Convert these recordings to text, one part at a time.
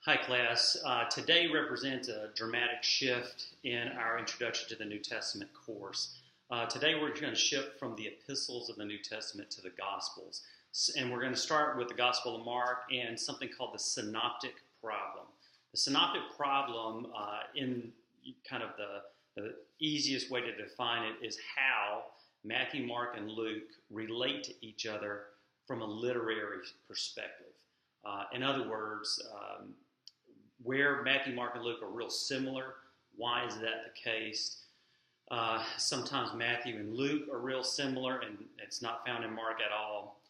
Hi class. Today represents a dramatic shift in our Introduction to the New Testament course. Today we're going to shift from the Epistles of the New Testament to the Gospels. And we're going to start with the Gospel of Mark and something called the Synoptic Problem. The Synoptic Problem, in kind of the easiest way to define it, is how Matthew, Mark, and Luke relate to each other from a literary perspective. In other words, where Matthew, Mark, and Luke are real similar. Why is that the case? Sometimes Matthew and Luke are real similar, and it's not found in Mark at all.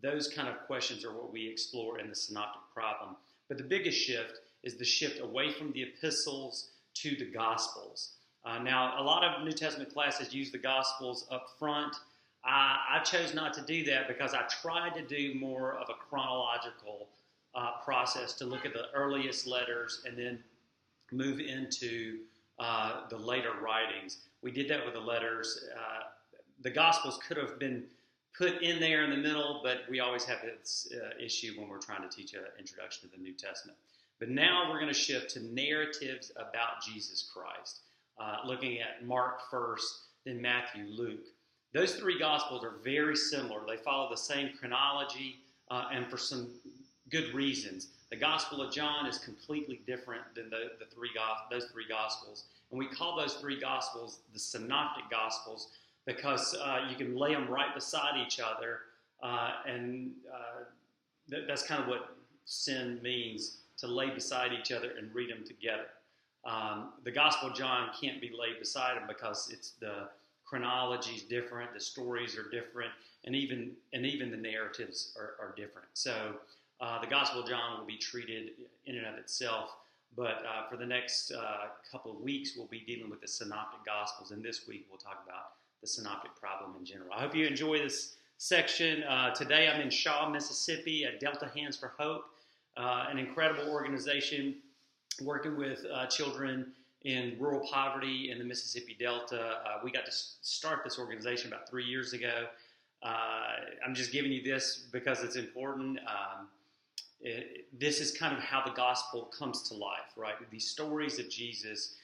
Those kind of questions are what we explore in the Synoptic Problem. But the biggest shift is the shift away from the epistles to the Gospels. Now, a lot of New Testament classes use the Gospels up front. I chose not to do that because I tried to do more of a chronological process to look at the earliest letters and then move into the later writings. We did that with the letters. The Gospels could have been put in there in the middle, but we always have this issue when we're trying to teach an introduction to the New Testament. But now we're going to shift to narratives about Jesus Christ, looking at Mark first, then Matthew, Luke. Those three Gospels are very similar. They follow the same chronology, and for some good reasons. The Gospel of John is completely different than those three Gospels. And we call those three Gospels the Synoptic Gospels because you can lay them right beside each other. That's kind of what sin means, to lay beside each other and read them together. The Gospel of John can't be laid beside them because the chronology is different, the stories are different, and even the narratives are different. So the Gospel of John will be treated in and of itself, but for the next couple of weeks, we'll be dealing with the Synoptic Gospels, and this week we'll talk about the Synoptic Problem in general. I hope you enjoy this section. Today I'm in Shaw, Mississippi at Delta Hands for Hope, an incredible organization working with children in rural poverty in the Mississippi Delta. We got to start this organization about 3 years ago. I'm just giving you this because it's important. This is kind of how the gospel comes to life, right? These stories of Jesus,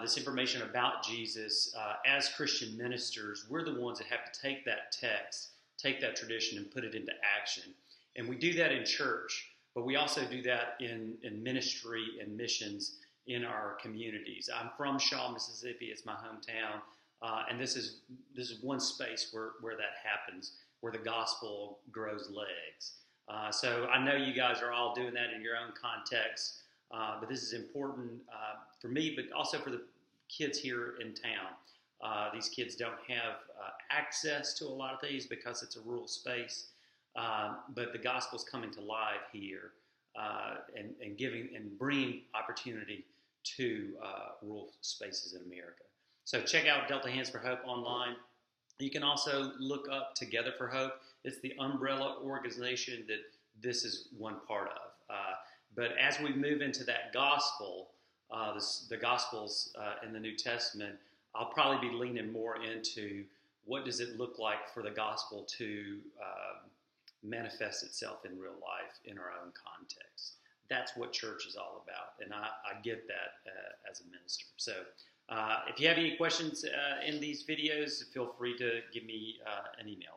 this information about Jesus, as Christian ministers, we're the ones that have to take that text, take that tradition, and put it into action. And we do that in church, but we also do that in ministry and missions in our communities. I'm from Shaw, Mississippi. It's my hometown. And this is one space where that happens, where the gospel grows legs. So I know you guys are all doing that in your own context, but this is important for me, but also for the kids here in town. These kids don't have access to a lot of things because it's a rural space, but the gospel's coming to life here and giving and bringing opportunity to rural spaces in America. So check out Delta Hands for Hope online. You can also look up Together for Hope. It's the umbrella organization that this is one part of. But as we move into that gospel, the Gospels in the New Testament, I'll probably be leaning more into what does it look like for the gospel to manifest itself in real life in our own context. That's what church is all about, and I get that as a minister. So if you have any questions in these videos, feel free to give me an email.